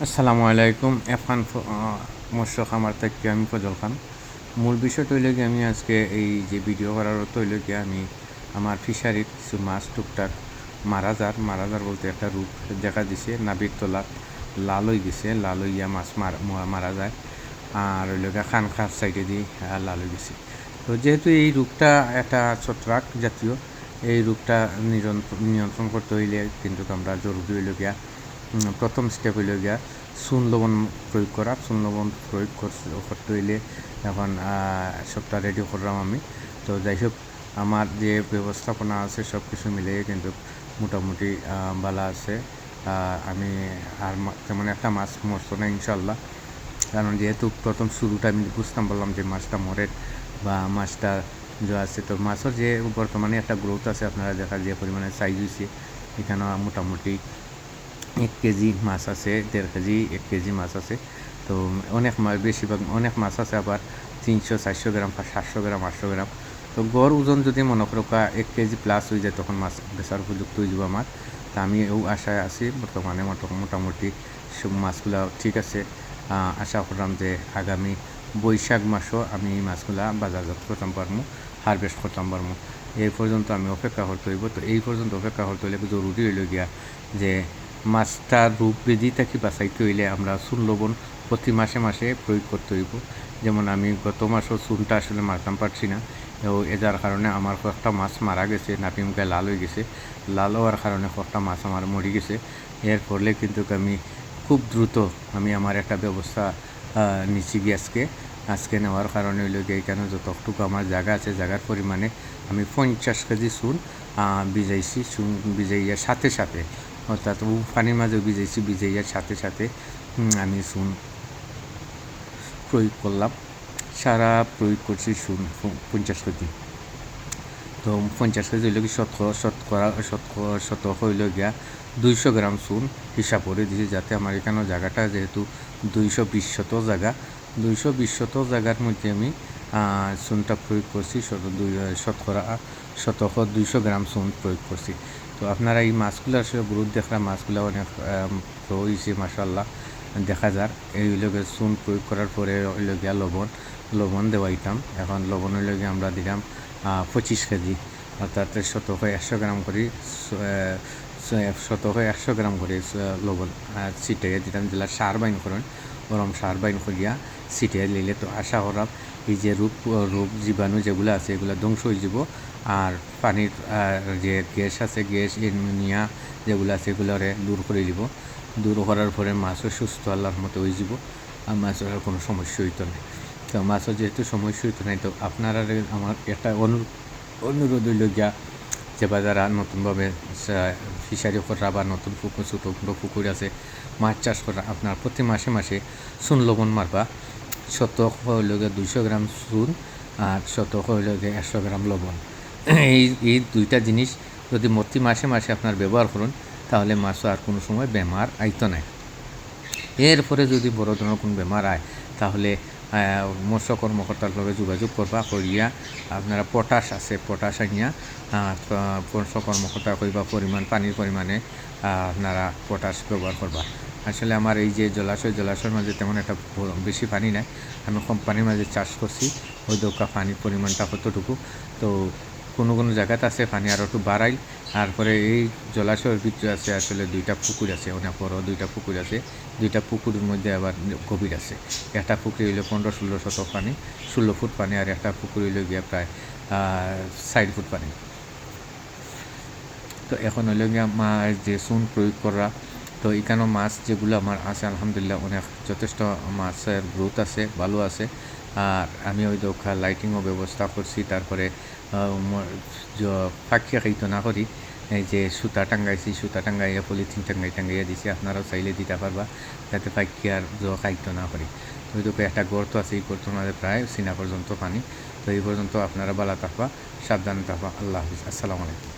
আসসালামু আলাইকুম। এফান মৎস্য খামার থেকে আমি ফজল খান। মূল বিষয়টা হইল গিয়ে আমি আজকে এই যে ভিডিও করার অর্থ হইল গিয়ে আমি আমার ফিশারির কিছু মাছ টুকটাক মারা যার বলতে একটা রূপ দেখা দিছে, নাবির তলা লাল হয়ে গেছে, লাল হইয়া মাছ মারা যায়। আর হইল গিয়ে খানখার সাইডে দিয়ে লাল হয়ে গেছে। তো যেহেতু এই রোগটা একটা ছত্রাক জাতীয়, এই রোগটা নিয়ন্ত্রণ করতে হইলে কিন্তু আমরা জরুরি হইল গিয়া প্রথম স্টেপ হইল গিয়া চুন লবণ প্রয়োগ করা। চুন লবণ প্রয়োগ করতে হইলে এখন সবটা রেডি করলাম আমি। তো যাই হোক, আমার যে ব্যবস্থাপনা আছে সব কিছু মিলিয়ে কিন্তু মোটামুটি ভালো আছে। আমি আর তেমন একটা মাছ মরতো না ইনশাল্লাহ, কারণ যেহেতু প্রথম শুরুটা আমি বুঝতাম, বললাম যে মাছটা মরে বা মাছটা যে আছে। তো মাছের যে বর্তমানে একটা গ্রোথ আছে, আপনারা দেখা যে পরিমাণে সাইজ হয়েছে, এখানে মোটামুটি 1 কেজি মাছ আছে, 1.5 কেজি 1 কেজি মাছ আছে। তো অনেক মাছ, বেশিরভাগ অনেক মাছ আছে আবার 300-400 গ্রাম, 700 গ্রাম, 800 গ্রাম। তো গড় ওজন যদি মনে করো 1 কেজি প্লাস হয়ে যায়, তখন মাছ বেচার উপযুক্ত হয়ে যাব আমার। তা আমি এই আশায় আছি বর্তমানে। মোটামুটি সব মাছগুলো ঠিক আছে। আশা করলাম যে আগামী বৈশাখ মাসও আমি এই মাছগুলা বাজারজাত করতাম পারবো, হারভেস্ট করতাম পারবো। এই পর্যন্ত আমি অপেক্ষা করতে হইব। তো এই পর্যন্ত অপেক্ষা করতে হইলে জরুরি হইল গিয়া যে মাছটার রোগ ব্যাধি থেকে বাঁচাইতে হইলে আমরা চুন লবণ প্রতি মাসে মাসে প্রয়োগ করতে হইব। যেমন আমি গত মাসও চুনটা আসলে মারতাম পারছি না, যার কারণে আমার কয়েকটা মাছ মারা গেছে, নাপি মুখে লাল হয়ে গেছে। লাল হওয়ার কারণে কয়েকটা মাছ আমার মরে গেছে। এর ফলে কিন্তু আমি খুব দ্রুত আমার একটা ব্যবস্থা নিচ্ছি গিয়ে আজকে নেওয়ার কারণে হইল গিয়ে এখানে যতটুকু আমার জায়গা আছে, জায়গার পরিমাণে আমি 50 কেজি চুন ভিজাইছি। চুন ভিজাইয়া সাথে সাথে, অর্থাৎ পানির মাঝে ভিজাইয়ার সাথে সাথে আমি চুন প্রয়োগ করলাম। সারা প্রয়োগ করছি চুন 50 কেজি। তো 50 কেজি হইল কি শতক হইল গিয়া 200 গ্রাম চুন হিসাব করে দিয়েছি, যাতে আমার এখানেও জায়গাটা যেহেতু 220 শতক জায়গা, 220 শতক জায়গার মধ্যে আমি চুনটা প্রয়োগ করছি। শতক 200 গ্রাম চুন প্রয়োগ করছি। তো আপনারা এই মাছগুলো আসলে গ্রোথ দেখলাম, মাছগুলো অনেক হয়েছে মাশাআল্লাহ, দেখা যার। এই হইল গিয়ে চুন প্রয়োগ করার পরে হইল গিয়া লবণ দেওয়াইতাম। এখন লবণ হইল গিয়ে আমরা দিলাম 25 কেজি, অর্থাৎ শতকে 100 গ্রাম করে, শতকে 100 গ্রাম করে লবণ ছিটাইয়া দিতাম। যেগুলা সার বাইন করেন, গরম সার বাইন করিয়া ছিটিয়ে নিলে তো আশা করাম এই যে রোগ জীবাণু যেগুলো আছে এগুলো ধ্বংস হয়ে যাব। আর পানির যে গ্যাস আছে, গ্যাস এমোনিয়া যেগুলো আছে এগুলোরে দূর করে দিব। দূর করার পরে মাছও সুস্থ আল্লাহর মতো হয়ে যাব, আর মাছের আর কোনো সমস্যা হইতো না। তো মাছও যেহেতু সমস্যা হইতো না, তো আপনারা আমার একটা অনুরোধ হইল গিয়া যে যারা নতুনভাবে ফিশারি করা বা নতুন পুকুর, ছোটো পুকুর আছে মাছ চাষ করা, আপনার প্রতি মাসে মাসে চুন লবণ মারবা। শতক হইল গিয়ে 200 গ্রাম চুন, আর শতক হইল গিয়ে 100 গ্রাম লবণ। এই দুইটা জিনিস যদি প্রতি মাসে মাসে আপনার ব্যবহার করুন, তাহলে মাছও আর কোনো সময় বেমার আইতো নাই। এরপরে যদি বড় ধরনের কোনো বেমার আয়, তাহলে মৎস্য কর্মকর্তার লগে যোগাযোগ করবা, করিয়া আপনারা পটাশ আছে, পটাশ আনিয়া মৎস্য কর্মকর্তা কইবা পানির পরিমাণে আপনারা পটাশ ব্যবহার করবা। আসলে আমার এই যে জলাশয়ের মাঝে তেমন একটা বেশি পানি নাই, আমি কম পানির মাঝে চাষ করছি। ওই দোকা পানির পরিমাণটা কতটুকু, তো কোনো জায়গাতে আছে পানি আরও একটু বাড়াই। তারপরে এই জলাশয়ের ভিতরে আছে আসলে 2টা পুকুর আছে, অনেক বড় 2টা পুকুর আছে। 2টা পুকুরের মধ্যে আবার গভীর আছে। একটা পুকুরে হইলে 15-16 শতক পানি, 16 ফুট পানি, আর একটা পুকুর হইলে গিয়ে প্রায় 60 ফুট পানি। তো এখন হইলে গিয়ে আমার যে চুন প্রয়োগ করা, তো এখানেও মাছ যেগুলো আমার আছে আলহামদুলিল্লাহ অনেক যথেষ্ট মাছের গ্রোথ আছে, ভালো আছে। আর আমি ওই দোকা লাইটিংও ব্যবস্থা করছি। তারপরে ফাঁকিয়া খাইতো না করি, এই যে সুতা টাঙ্গাইয়া পলিথিন টাঙ্গাইয়া দিছি, আপনারাও চাইলে দিতে পারবা, যাতে ফাঁকিয়ার খাইতো না করি। তো ওই দোকে একটা গর্ত আছে, এই গর্তর মাঝে প্রায় সিনা পর্যন্ত পানি। তো এই পর্যন্ত আপনারা ভালো থাকবা, সাবধানে থাকবা। আল্লাহ হাফিজ, আসসালামু আলাইকুম।